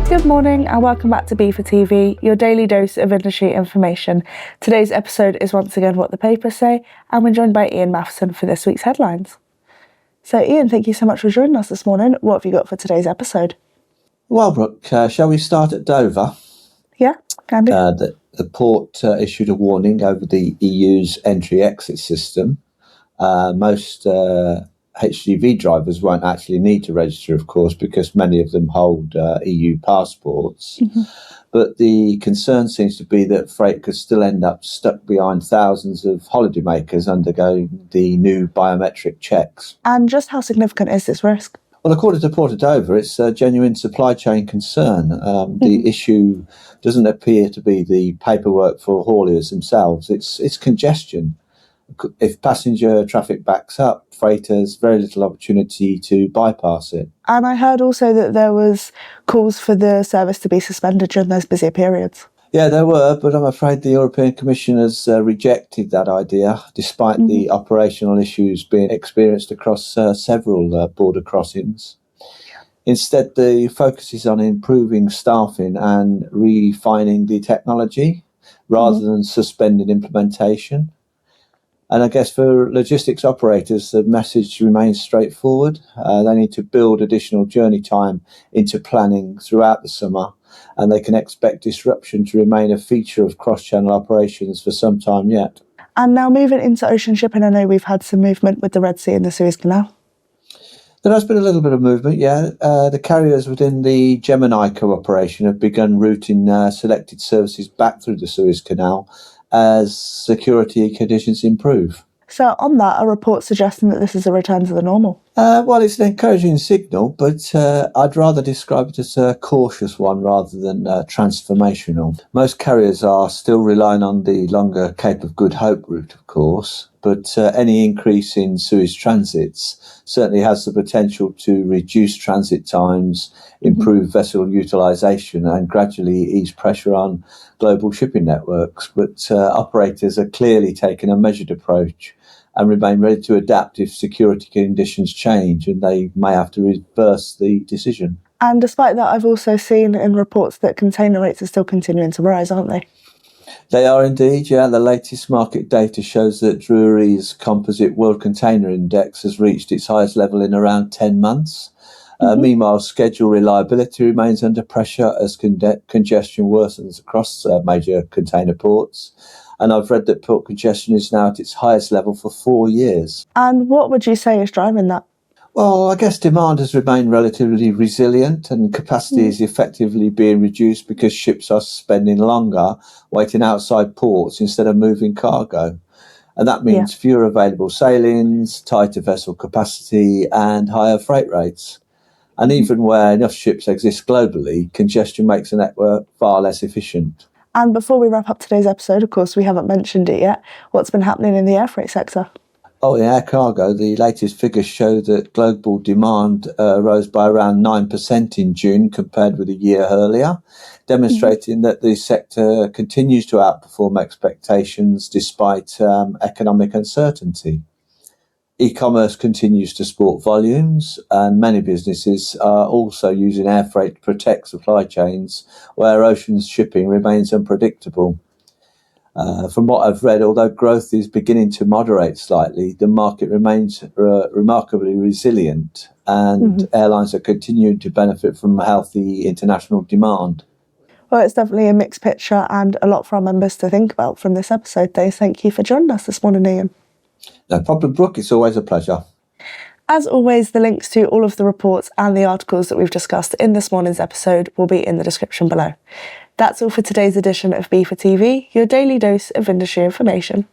Good morning and welcome back to BIFA TV, your daily dose of industry information. Today's episode is once again What the Papers Say, and we're joined by Ian Matheson for this week's headlines. So Ian, thank you so much for joining us this morning. What have you got for today's episode? Well, Brooke, shall we start at Dover? Yeah, can do. The port issued a warning over the EU's entry-exit system. Most HGV drivers won't actually need to register, of course, because many of them hold EU passports. Mm-hmm. But the concern seems to be that freight could still end up stuck behind thousands of holidaymakers undergoing the new biometric checks. And just how significant is this risk? Well, according to Port of Dover, it's a genuine supply chain concern. The issue doesn't appear to be the paperwork for hauliers themselves. It's congestion. If passenger traffic backs up, freight has very little opportunity to bypass it. And I heard also that there was calls for the service to be suspended during those busier periods. Yeah, there were, but I'm afraid the European Commission has rejected that idea, despite the operational issues being experienced across several border crossings. Instead, the focus is on improving staffing and refining the technology rather than suspending implementation. And I guess for logistics operators, the message remains straightforward. They need to build additional journey time into planning throughout the summer, and they can expect disruption to remain a feature of cross-channel operations for some time yet. And now moving into ocean shipping, I know we've had some movement with the Red Sea and the Suez Canal. There has been a little bit of movement, yeah. The carriers within the Gemini cooperation have begun routing selected services back through the Suez Canal as security conditions improve. So on that, a report suggesting that this is a return to the normal. Well, it's an encouraging signal, but I'd rather describe it as a cautious one rather than transformational. Most carriers are still relying on the longer Cape of Good Hope route, of course, but any increase in Suez transits certainly has the potential to reduce transit times, improve vessel utilisation and gradually ease pressure on global shipping networks. But operators are clearly taking a measured approach and remain ready to adapt if security conditions change, and they may have to reverse the decision. And despite that, I've also seen in reports that container rates are still continuing to rise, aren't they? They are indeed, yeah. The latest market data shows that Drewry's Composite World Container Index has reached its highest level in around 10 months. Meanwhile, schedule reliability remains under pressure as congestion worsens across major container ports. And I've read that port congestion is now at its highest level for 4 years. And what would you say is driving that? Well, I guess demand has remained relatively resilient and capacity is effectively being reduced because ships are spending longer waiting outside ports instead of moving cargo. And that means fewer available sailings, tighter vessel capacity and higher freight rates. And even where enough ships exist globally, congestion makes the network far less efficient. And before we wrap up today's episode, of course, we haven't mentioned it yet. What's been happening in the air freight sector? Oh, in air cargo, the latest figures show that global demand rose by around 9% in June compared with a year earlier, demonstrating that the sector continues to outperform expectations despite economic uncertainty. E-commerce continues to support volumes, and many businesses are also using air freight to protect supply chains where ocean shipping remains unpredictable. From what I've read, although growth is beginning to moderate slightly, the market remains remarkably resilient, and airlines are continuing to benefit from healthy international demand. Well, it's definitely a mixed picture and a lot for our members to think about from this episode, though. Thank you for joining us this morning, Ian. No problem, Brooke. It's always a pleasure. As always, the links to all of the reports and the articles that we've discussed in this morning's episode will be in the description below. That's all for today's edition of BIFA TV, your daily dose of industry information.